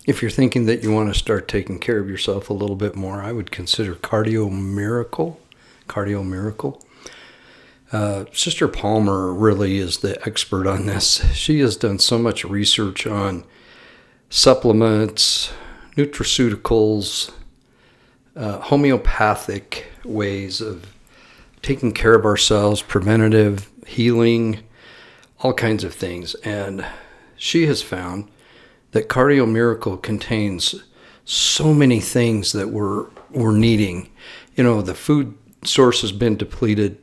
if you're thinking that you want to start taking care of yourself a little bit more, I would consider Cardio Miracle. Cardio Miracle. Sister Palmer really is the expert on this. She has done so much research on supplements, nutraceuticals, homeopathic ways of taking care of ourselves, preventative healing, all kinds of things. And she has found that Cardio Miracle contains so many things that we're needing. You know, the food source has been depleted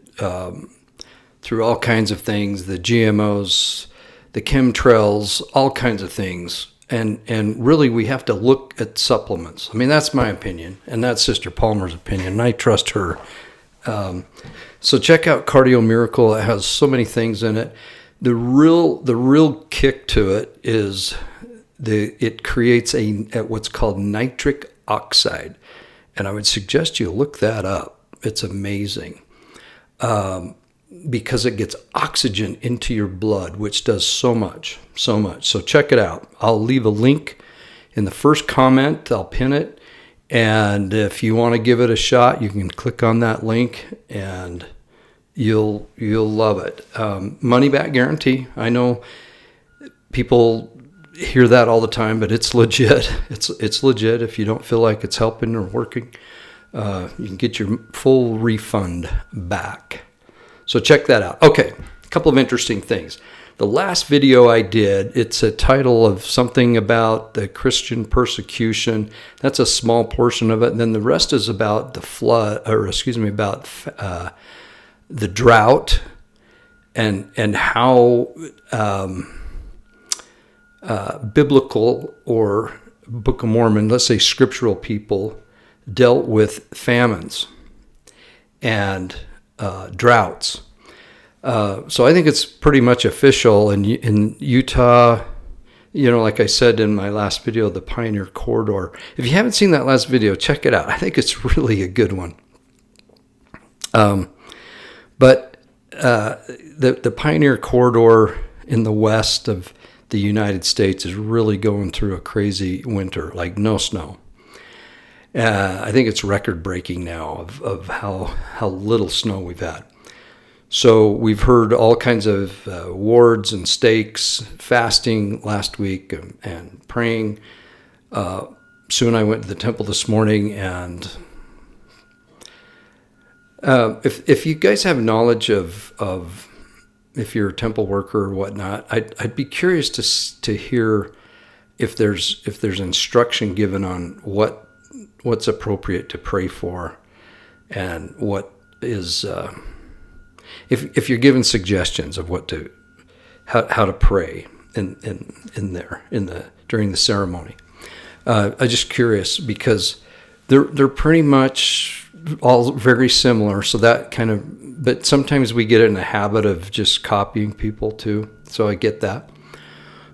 through all kinds of things, the GMOs, the chemtrails, all kinds of things. And really we have to look at supplements. I mean, that's my opinion, and that's Sister Palmer's opinion, and I trust her. So check out Cardio Miracle. It has so many things in it. The real kick to it is it creates a what's called nitric oxide, and I would suggest you look that up. It's amazing because it gets oxygen into your blood, which does so much. So check it out. I'll leave a link in the first comment. I'll pin it, and if you want to give it a shot, you can click on that link, and you'll love it. Money back guarantee. I know people hear that all the time, but it's legit. It's legit. If you don't feel like it's helping or working, you can get your full refund back. So check that out. Okay, a couple of interesting things. The last video I did, it's a title of something about the Christian persecution. That's a small portion of it. And then the rest is about the flood, about the drought and how biblical or Book of Mormon, let's say scriptural people, dealt with famines and droughts. So I think it's pretty much official in Utah. You know, like I said in my last video, the Pioneer Corridor. If you haven't seen that last video, check it out. I think it's really a good one. But the Pioneer Corridor in the west of the United States is really going through a crazy winter, like no snow. I think it's record-breaking now of how little snow we've had. So we've heard all kinds of wards and stakes, fasting last week and praying. Sue and I went to the temple this morning, and if you guys have knowledge of if you're a temple worker or whatnot, I'd be curious to hear if there's instruction given on what's appropriate to pray for, and what is if you're given suggestions of how to pray during the ceremony. I'm just curious because they're pretty much all very similar. So that kind of, but sometimes we get in a habit of just copying people too. So I get that.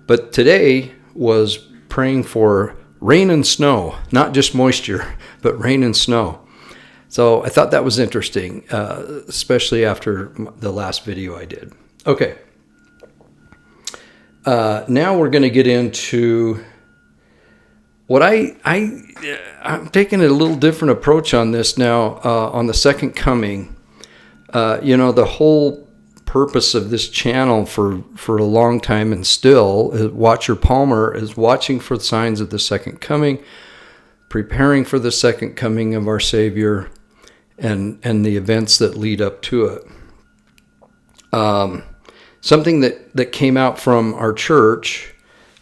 But today was praying for rain and snow, not just moisture, but rain and snow. So I thought that was interesting, especially after the last video I did. Okay. Now we're going to get into what I'm taking a little different approach on this now, on the second coming. The whole purpose of this channel for a long time, and still, Watcher Palmer is watching for signs of the second coming, preparing for the second coming of our Savior, and the events that lead up to it. Something that came out from our church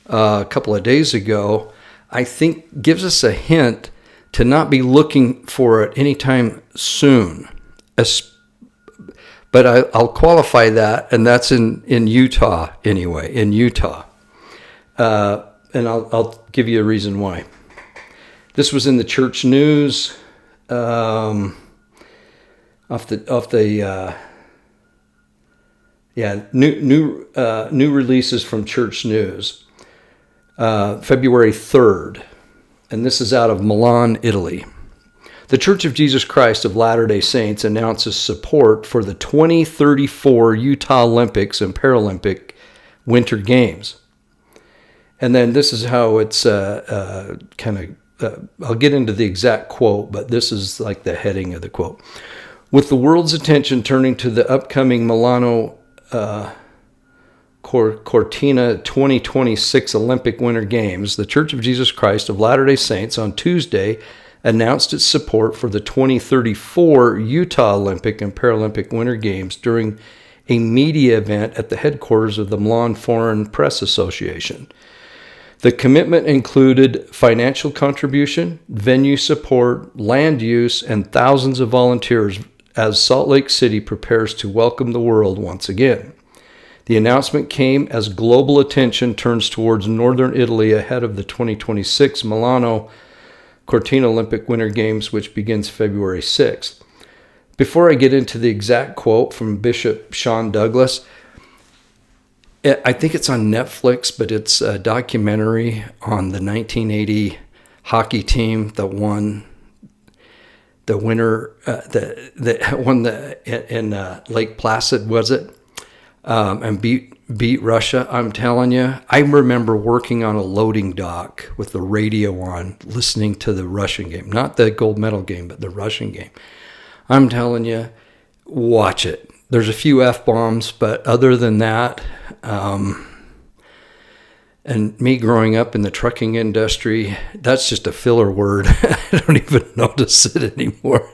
a couple of days ago, I think gives us a hint to not be looking for it anytime soon. But I'll qualify that, and that's in Utah anyway, in Utah. And I'll give you a reason why. This was in the church news, new releases from church news, February 3rd, and this is out of Milan, Italy. The Church of Jesus Christ of Latter-day Saints announces support for the 2034 Utah Olympics and Paralympic Winter Games. And then this is how it's I'll get into the exact quote, but this is like the heading of the quote. With the world's attention turning to the upcoming Milano Cortina 2026 Olympic Winter Games, the Church of Jesus Christ of Latter-day Saints on Tuesday announced its support for the 2034 Utah Olympic and Paralympic Winter Games during a media event at the headquarters of the Milan Foreign Press Association. The commitment included financial contribution, venue support, land use, and thousands of volunteers as Salt Lake City prepares to welcome the world once again. The announcement came as global attention turns towards northern Italy ahead of the 2026 Milano Cortina Olympic Winter Games, which begins February 6th. Before I get into the exact quote from Bishop Sean Douglas, I think it's on Netflix, but it's a documentary on the 1980 hockey team that won the winter, that won in Lake Placid, was it? And beat Russia. I'm telling you, I remember working on a loading dock with the radio on, listening to the Russian game, not the gold medal game, but the Russian game. I'm telling you, watch it. There's a few F-bombs, but other than that, and me growing up in the trucking industry, that's just a filler word. I don't even notice it anymore.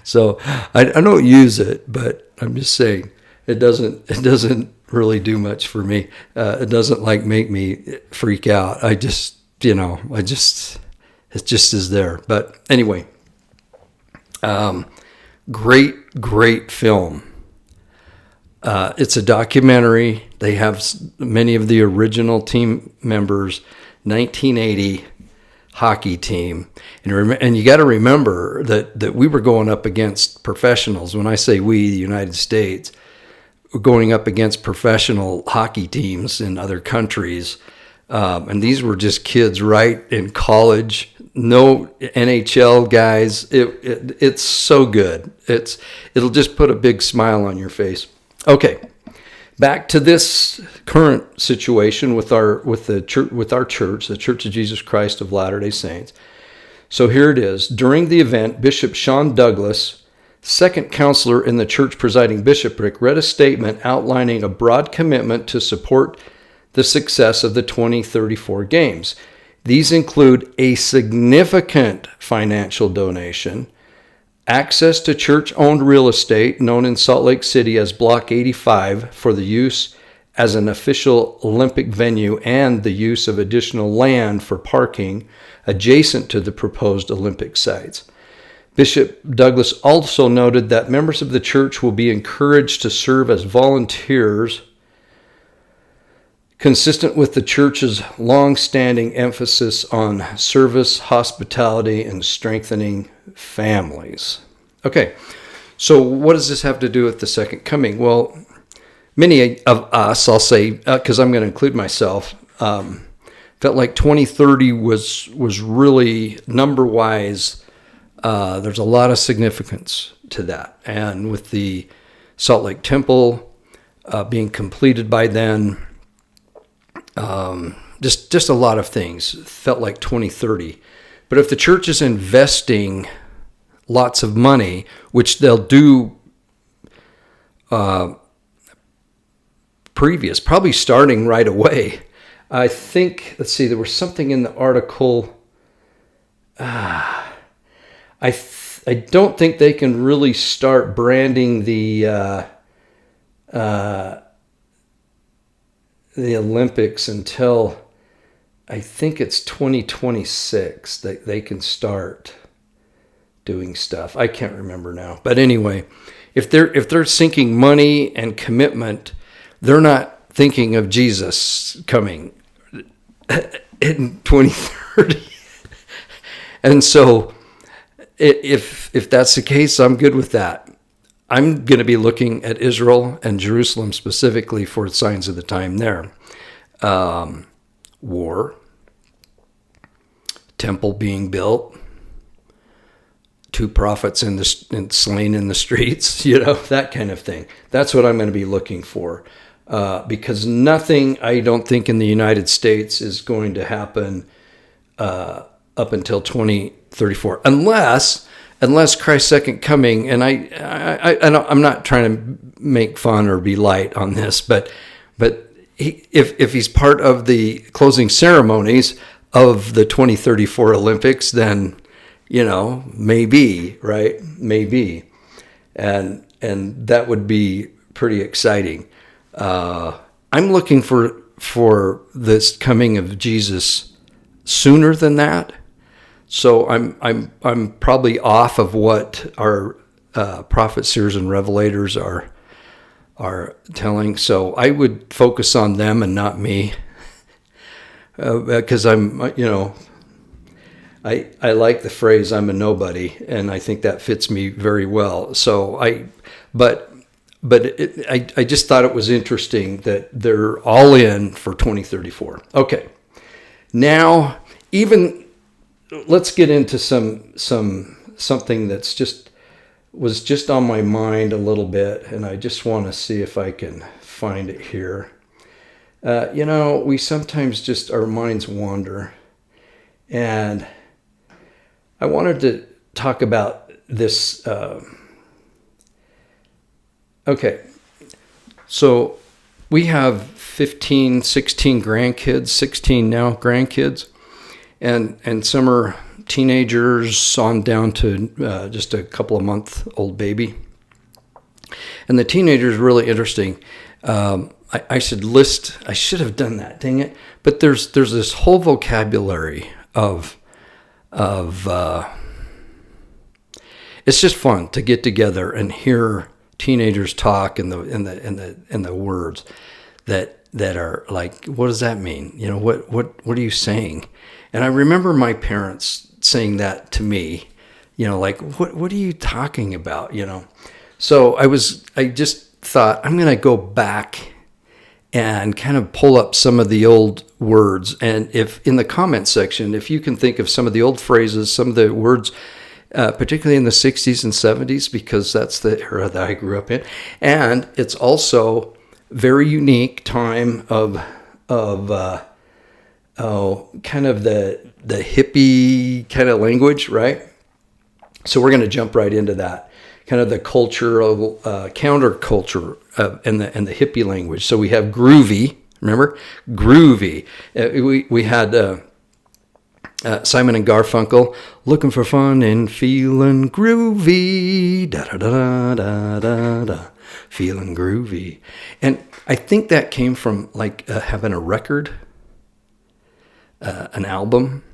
So I don't use it, but I'm just saying it doesn't really do much for me. It doesn't like make me freak out. It just is there. But anyway, great film. It's a documentary. They have many of the original team members, 1980 hockey team. And you got to remember that we were going up against professionals. When I say we, the United States, going up against professional hockey teams in other countries. And these were just kids right in college, no NHL guys. It's so good. It'll just put a big smile on your face. Okay, back to this current situation with our church, the Church of Jesus Christ of Latter-day Saints. So here it is. During the event, Bishop Sean Douglas, second counselor in the church presiding bishopric, read a statement outlining a broad commitment to support the success of the 2034 games. These include a significant financial donation, access to church-owned real estate known in Salt Lake City as Block 85 for the use as an official Olympic venue, and the use of additional land for parking adjacent to the proposed Olympic sites. Bishop Douglas also noted that members of the church will be encouraged to serve as volunteers, consistent with the church's long-standing emphasis on service, hospitality, and strengthening families. Okay, so what does this have to do with the second coming? Well, many of us, I'll say, because I'm going to include myself, felt like 2030 was really number-wise. There's a lot of significance to that. And with the Salt Lake Temple being completed by then, just a lot of things felt like 2030. But if the church is investing lots of money, which they'll do probably starting right away. I think, let's see, there was something in the article. I don't think they can really start branding the Olympics until I think it's 2026 that they can start doing stuff. I can't remember now. But anyway, if they're sinking money and commitment, they're not thinking of Jesus coming in 2030. And so if that's the case, I'm good with that. I'm going to be looking at Israel and Jerusalem specifically for signs of the time there. War, temple being built, 2 prophets slain in the streets, that kind of thing. That's what I'm going to be looking for. because nothing, I don't think, in the United States is going to happen up until 2034, unless Christ's second coming. And I'm not trying to make fun or be light on this, but if he's part of the closing ceremonies of the 2034 Olympics, then maybe, right? Maybe, and that would be pretty exciting. I'm looking for this coming of Jesus sooner than that. So I'm probably off of what our prophets, seers, and revelators are telling. So I would focus on them and not me, because I'm I like the phrase "I'm a nobody," and I think that fits me very well. So I just thought it was interesting that they're all in for 2034. Okay, now let's get into something that's was just on my mind a little bit, and I just want to see if I can find it here. We sometimes our minds wander, and I wanted to talk about this. Okay, so we have 15, 16 grandkids, 16 now grandkids, and some are teenagers on down to just a couple of month-old baby. And the teenager is really interesting. I should have done that, dang it. But there's this whole vocabulary of it's just fun to get together and hear teenagers talk and the words that are like, what does that mean? What are you saying? And I remember my parents saying that to me, like, what are you talking about? So I just thought I'm going to go back and kind of pull up some of the old words. And if in the comment section, if you can think of some of the old phrases, some of the words, particularly in the 60s and 70s, because that's the era that I grew up in. And it's also very unique time of kind of the hippie kind of language, right? So we're going to jump right into that, kind of the cultural counterculture and the hippie language. So we have groovy. Remember, groovy. We had Simon and Garfunkel, looking for fun and feeling groovy, da da da da da da, feeling groovy. And I think that came from like having a record, an album,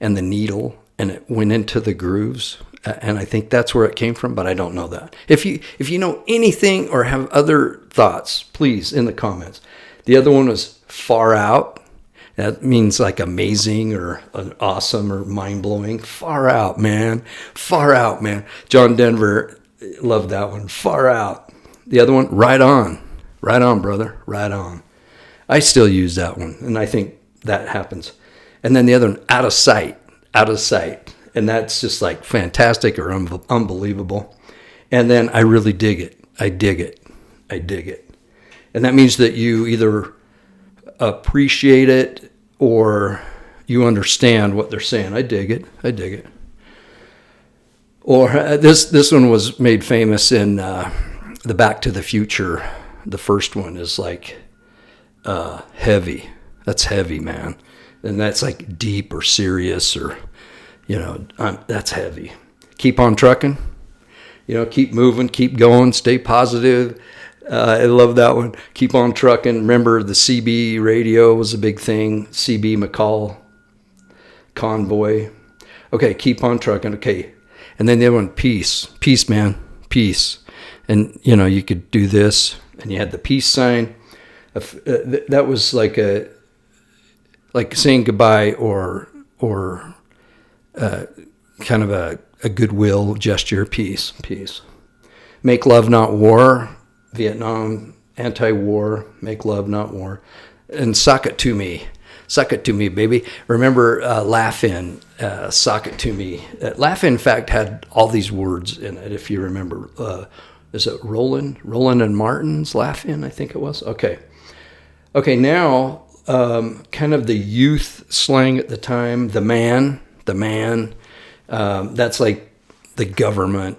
and the needle, and it went into the grooves. And I think that's where it came from, but I don't know that. If you know anything or have other thoughts, please in the comments. The other one was far out. That means like amazing or awesome or mind-blowing. Far out, man. Far out, man. John Denver loved that one. Far out. The other one, right on. Right on, brother. Right on. I still use that one, and I think that happens. And then the other one, out of sight. Out of sight. And that's just like fantastic or unbelievable. And then I really dig it. I dig it. I dig it. And that means that you either appreciate it or you understand what they're saying. I dig it. I dig it. Or this one was made famous in the Back to the Future. The first one is like heavy. That's heavy, man. And that's like deep or serious or, that's heavy. Keep on trucking. Keep moving, keep going, stay positive. I love that one. Keep on trucking. Remember the CB radio was a big thing. CB McCall convoy. Okay, keep on trucking. Okay. And then the other one, peace. Peace, man. Peace. And, you could do this. And you had the peace sign. That was like saying goodbye or kind of a goodwill gesture. Peace. Peace. Make love, not war. Vietnam, anti-war, make love, not war. And sock it to me. Suck it to me, baby. Remember Laugh-In, sock it to me. Laugh-In, in fact, had all these words in it, if you remember. Is it Roland and Martin's Laugh-In, I think it was? Okay. Okay, now kind of the youth slang at the time, the man, that's like the government,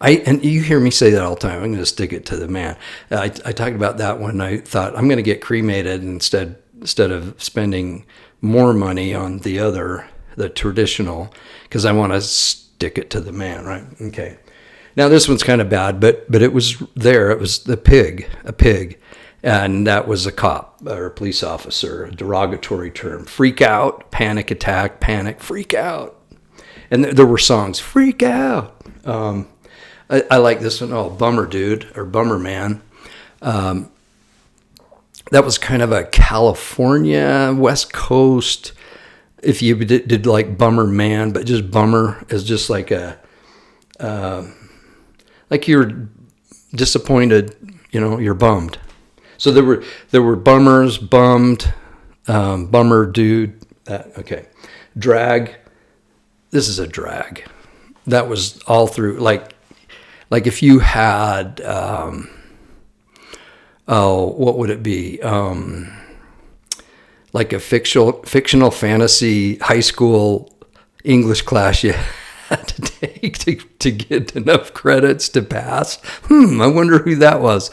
and you hear me say that all the time. I'm going to stick it to the man. I talked about that when I thought I'm going to get cremated instead of spending more money on the traditional, because I want to stick it to the man, right? Okay. Now this one's kind of bad, but it was there. It was a pig, and that was a cop or a police officer, a derogatory term. Freak out, panic attack, panic, freak out. And there were songs, freak out. I like this one. Oh, bummer dude or bummer man. That was kind of a California, West Coast. If you did like bummer man, but just bummer is just like like you're disappointed, you're bummed. So there were bummers, bummed, bummer dude. Okay. Drag. This is a drag. That was all through, like if you had, what would it be? Like a fictional fantasy high school English class you had to take to get enough credits to pass. I wonder who that was.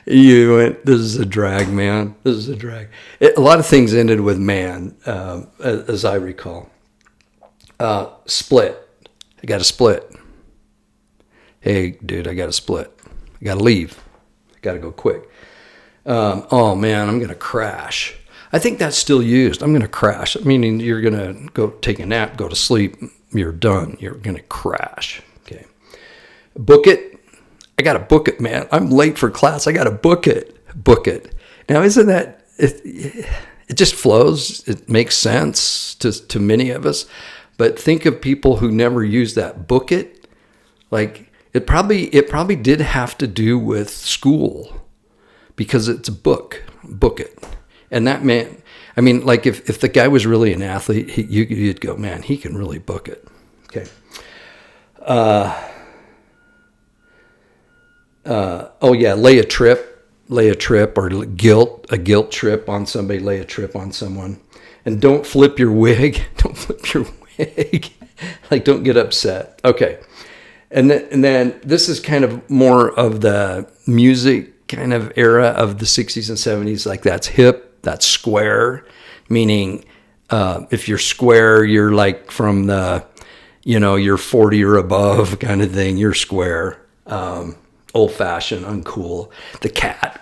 You went, this is a drag, man. This is a drag. A lot of things ended with man, as I recall. Split. I got to split. Hey, dude, I got to split. I got to leave. I got to go quick. Oh, man, I'm going to crash. I think that's still used. I'm going to crash. Meaning you're going to go take a nap, go to sleep. You're done. You're going to crash. Okay. Book it. I got to book it, man. I'm late for class. I got to book it. Book it. Now, isn't that, it just flows. It makes sense to many of us. But think of people who never use that. Book it. Like it probably did have to do with school because it's a book. Book it. And that man, I mean, like if the guy was really an athlete, you'd go, man, he can really book it. Okay. Oh yeah, lay a trip or a guilt trip on somebody, lay a trip on someone. And don't flip your wig. Don't flip your wig. Like, don't get upset. Okay. And then this is kind of more of the music kind of era of the 60s and 70s. Like that's hip, that's square, meaning if you're square, you're like from the, you're 40 or above kind of thing. You're square, old fashioned, uncool. The cat.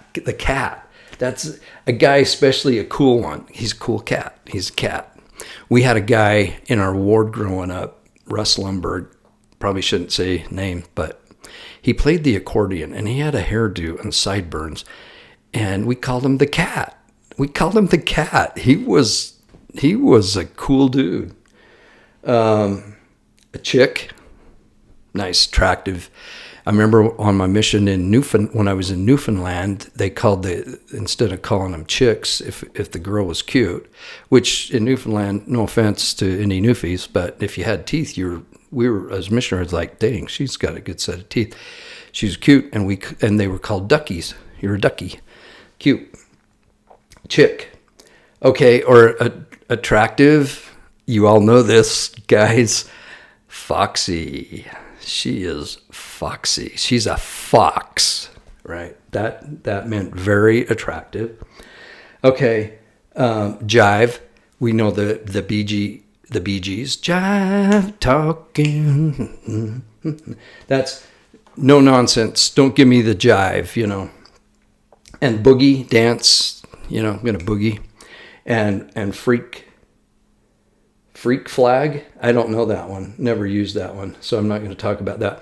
That's a guy, especially a cool one. He's a cool cat. He's a cat. We had a guy in our ward growing up, Russ Lumberg, probably shouldn't say name, but he played the accordion and he had a hairdo and sideburns, and we called him the cat. He was a cool dude. A chick, nice, attractive. I remember on my mission when I was in Newfoundland, they called instead of calling them chicks, if the girl was cute, which in Newfoundland, no offense to any Newfies, but if you had teeth, we were as missionaries like, dang, she's got a good set of teeth. She was cute, and they were called duckies. You're a ducky, cute, chick, okay, or attractive. You all know this, guys. Foxy. She is foxy. She's a fox, right? That meant very attractive. Okay, jive. We know the Bee Gees. Jive talking. That's no nonsense. Don't give me the jive, And boogie, dance. I'm gonna boogie, and freak flag. I don't know that one. Never used that one, so I'm not going to talk about that.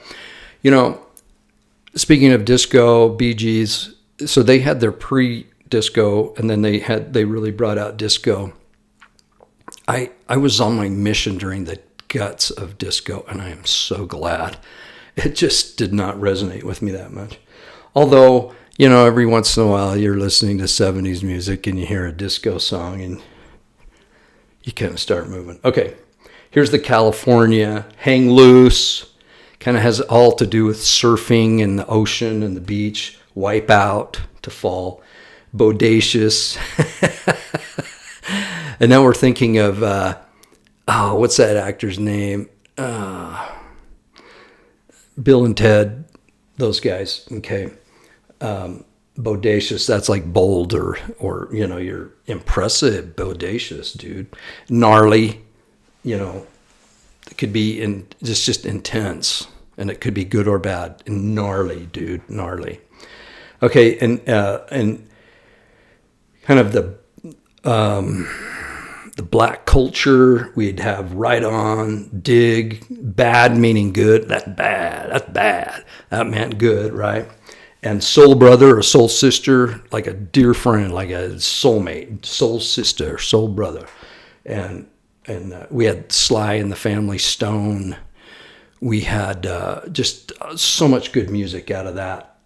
Speaking of disco, Bee Gees, so they had their pre-disco, and then they really brought out disco. I was on my mission during the guts of disco, and I am so glad. It just did not resonate with me that much. Although, every once in a while you're listening to 70s music and you hear a disco song and you kind of start moving. Okay, here's the California hang loose. Kind of has all to do with surfing and the ocean and the beach. Wipe out, to fall. bodacious. And now we're thinking of, what's that actor's name? Bill and Ted, those guys. Okay. Bodacious, that's like bold or you're impressive. Bodacious, dude. Gnarly, it could be just intense, and it could be good or bad. And gnarly, dude, gnarly. Okay, and kind of the black culture, we'd have right on, dig, bad meaning good. That's bad. That meant good, right? And soul brother or soul sister, like a dear friend, like a soulmate, soul sister, soul brother. And we had Sly and the Family Stone. We had just so much good music out of that,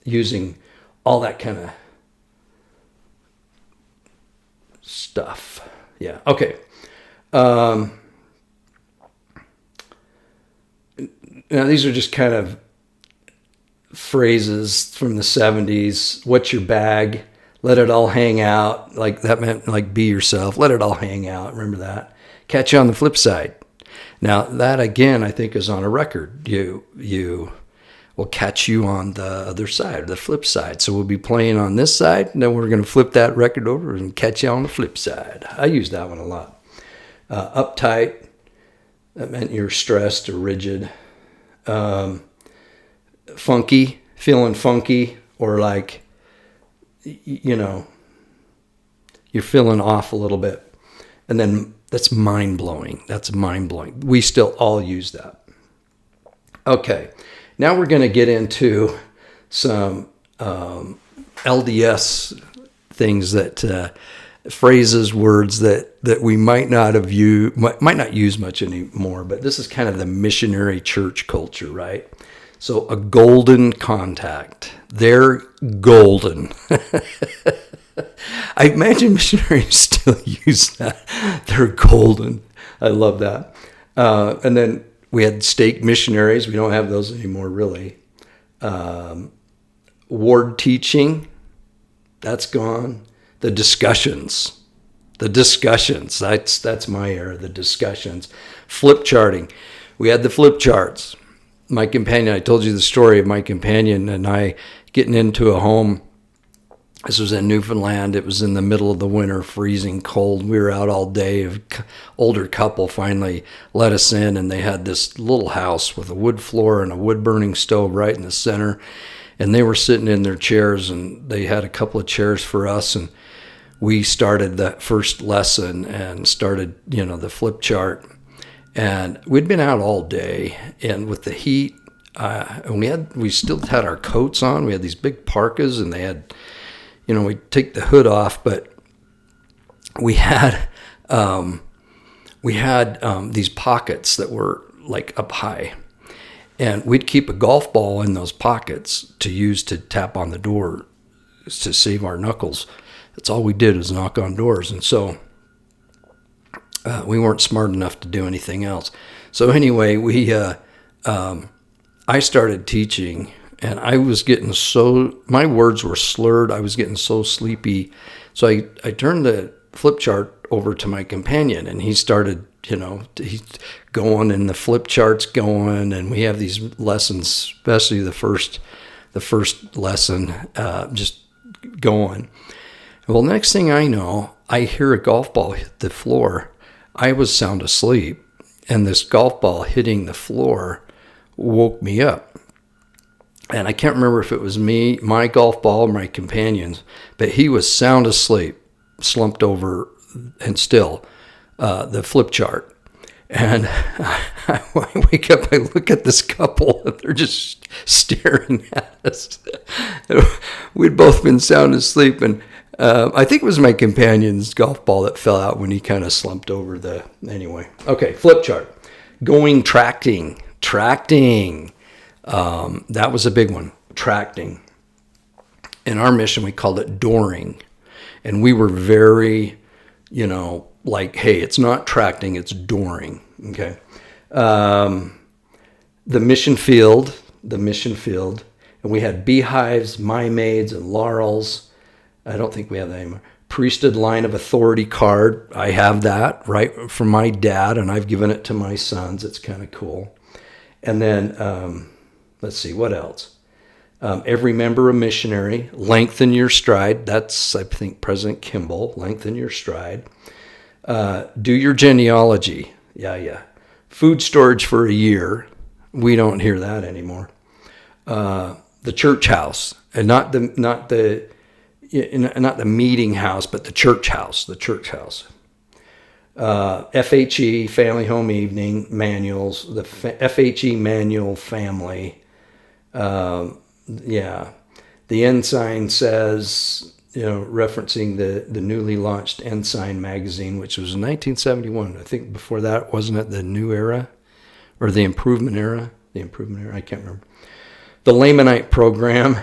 using all that kind of stuff. Yeah. Okay. Now these are just kind of phrases from the 70s. What's your bag? Let it all hang out. Like that meant like be yourself. Let it all hang out. Remember that? Catch you on the flip side. Now that again, I think is on a record. You will catch you on the other side, the flip side. So we'll be playing on this side, and then we're going to flip that record over and catch you on the flip side. I use that one a lot. Uptight, that meant you're stressed or rigid. Funky, feeling funky, or like, you're feeling off a little bit. And then that's mind-blowing. That's mind-blowing. We still all use that. Okay. Now we're going to get into some LDS things that phrases, words that we might not use much anymore. But this is kind of the missionary church culture, right? So a golden contact. They're golden. I imagine missionaries still use that. They're golden. I love that. And then we had stake missionaries. We don't have those anymore, really. Ward teaching, that's gone. The discussions. That's my era, the discussions. Flip charting. We had the flip charts. My companion, I told you the story of my companion and I getting into a home. This was in Newfoundland. It was in the middle of the winter, freezing cold. We were out all day. An older couple finally let us in, and they had this little house with a wood floor and a wood-burning stove right in the center. And they were sitting in their chairs, and they had a couple of chairs for us. And we started that first lesson and started, the flip chart. And we'd been out all day, and with the heat, and we still had our coats on. We had these big parkas, and they had, we'd take the hood off, but we had these pockets that were like up high, and we'd keep a golf ball in those pockets to use to tap on the door to save our knuckles. That's all we did was knock on doors, and so we weren't smart enough to do anything else. So anyway, I started teaching. And I was getting my words were slurred. I was getting so sleepy. So I turned the flip chart over to my companion, and he started, he's going, and the flip chart's going, and we have these lessons, especially the first lesson, just going. Well, next thing I know, I hear a golf ball hit the floor. I was sound asleep, and this golf ball hitting the floor woke me up. And I can't remember if it was me, my golf ball, or my companion's, but he was sound asleep, slumped over, and still, the flip chart. And I wake up, I look at this couple, and they're just staring at us. We'd both been sound asleep, and I think it was my companion's golf ball that fell out when he kind of slumped over anyway. Okay, flip chart. Going tracting. That was a big one, tracting. In our mission, we called it dooring. And we were very, like, hey, it's not tracting, it's dooring, okay? The mission field, and we had beehives, maids, and laurels. I don't think we have that anymore. Priesthood line of authority card. I have that right from my dad, and I've given it to my sons. It's kind of cool. And then, let's see, what else? Every member a missionary. Lengthen your stride. That's, I think, President Kimball. Lengthen your stride. Do your genealogy. Yeah. Food storage for a year. We don't hear that anymore. The church house, and not the meeting house, but the church house. The church house. FHE, family home evening manuals. The FHE manual family. Yeah, the Ensign says, referencing the newly launched Ensign magazine, which was in 1971. I think before that, wasn't it the New Era or the Improvement Era? The Improvement Era, I can't remember. The Lamanite program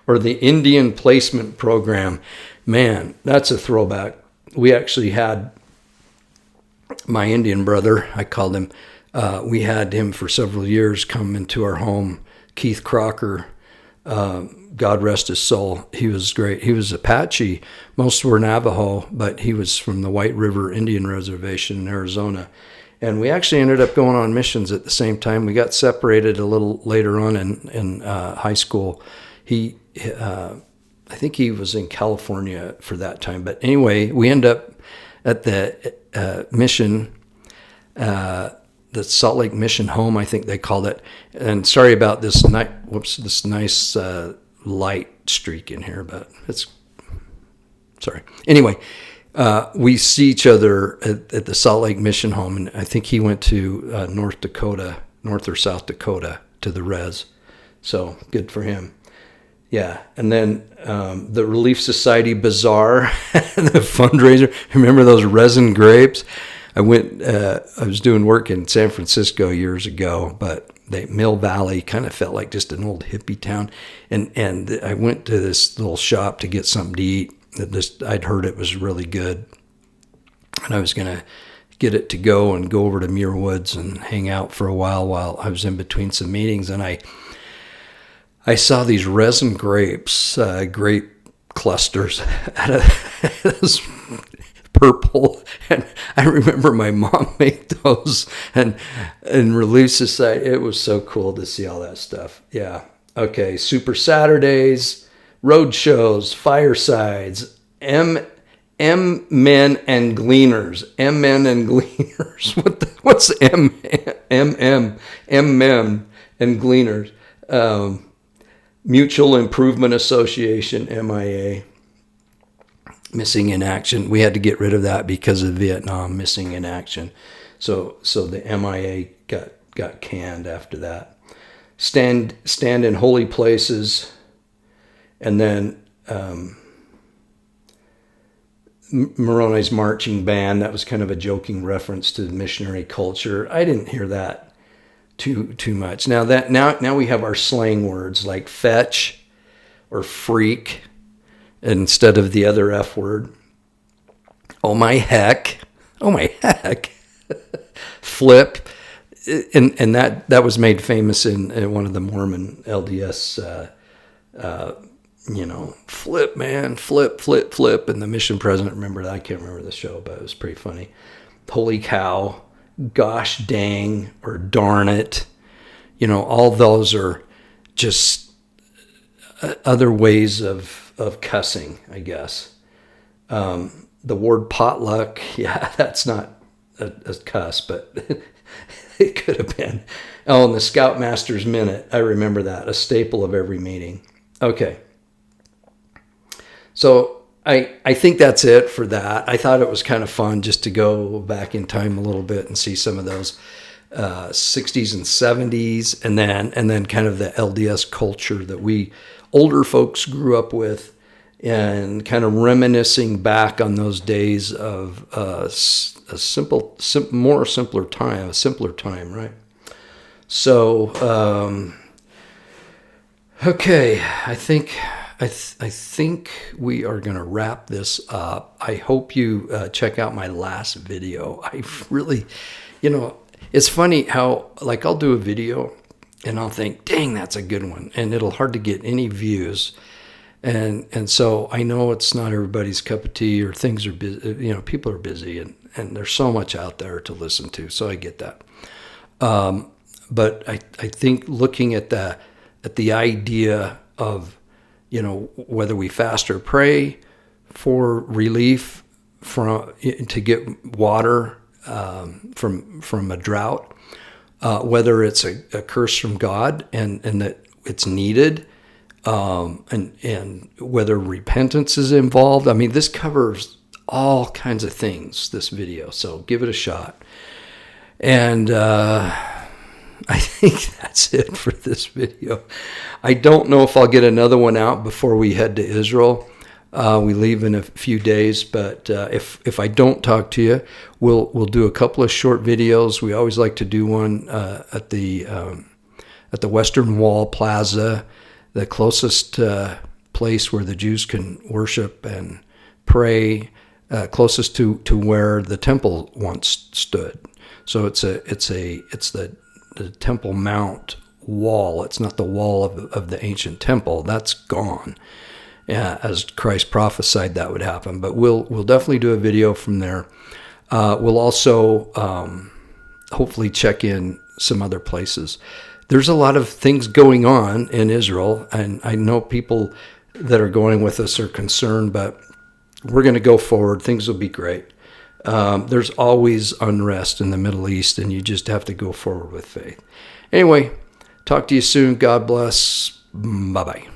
or the Indian Placement program. Man, that's a throwback. We actually had my Indian brother, I called him, we had him for several years come into our home, Keith Crocker. God rest his soul. He was great. He was Apache. Most were Navajo, but he was from the White River Indian Reservation in Arizona. And we actually ended up going on missions at the same time. We got separated a little later on in high school. I think he was in California for that time. But anyway, we end up at the mission, the Salt Lake Mission Home, I think they called it. And sorry about this nice light streak in here, but it's sorry. Anyway, we see each other at the Salt Lake Mission Home, and I think he went to North or South Dakota to the res. So good for him. Yeah, and then the Relief Society Bazaar, the fundraiser. Remember those resin grapes? I was doing work in San Francisco years ago, but Mill Valley kind of felt like just an old hippie town. And I went to this little shop to get something to eat. I'd heard it was really good. And I was going to get it to go over to Muir Woods and hang out for a while I was in between some meetings. And I saw these resin grapes, grape clusters out of this purple, and I remember my mom made those and Relief Society. It was so cool to see all that stuff. Yeah. Okay. Super Saturdays, road shows, firesides, M Men and Gleaners. M Men and Gleaners. What's M Men and Gleaners? Mutual Improvement Association, MIA. Missing in action. We had to get rid of that because of Vietnam, missing in action. So the MIA got canned after that. Stand in holy places, and then Moroni's marching band. That was kind of a joking reference to the missionary culture. I didn't hear that too much. Now we have our slang words like fetch or freak instead of the other F word. Oh my heck. Flip. And that was made famous in one of the Mormon LDS, flip, man, flip. And the mission president, remember that? I can't remember the show, but it was pretty funny. Holy cow, gosh dang, or darn it. All those are just other ways of cussing, I guess. The word potluck, yeah, that's not a cuss, but it could have been. Oh, and the Scoutmaster's Minute, I remember that, a staple of every meeting. Okay. So I think that's it for that. I thought it was kind of fun just to go back in time a little bit and see some of those 60s and 70s, and then kind of the LDS culture that we older folks grew up with, and kind of reminiscing back on those days of a simpler time, right? So, okay, I think we are going to wrap this up. I hope you check out my last video. I really, it's funny how, I'll do a video and I'll think, dang, that's a good one. And it'll hard to get any views. And so I know it's not everybody's cup of tea, or things are busy. People are busy, and there's so much out there to listen to. So I get that. But I think looking at the idea of, whether we fast or pray for relief to get water from a drought, whether it's a curse from God and that it's needed, and whether repentance is involved. I mean, this covers all kinds of things, this video. So give it a shot. And I think that's it for this video. I don't know if I'll get another one out before we head to Israel. We leave in a few days, but if I don't talk to you, we'll do a couple of short videos. We always like to do one at the Western Wall Plaza, the closest place where the Jews can worship and pray, closest to where the temple once stood. So it's the Temple Mount wall. It's not the wall of the ancient temple. That's gone. As Christ prophesied that would happen. But we'll definitely do a video from there. We'll also hopefully check in some other places. There's a lot of things going on in Israel, and I know people that are going with us are concerned, but we're going to go forward. Things will be great. There's always unrest in the Middle East, and you just have to go forward with faith. Anyway, talk to you soon. God bless. Bye-bye.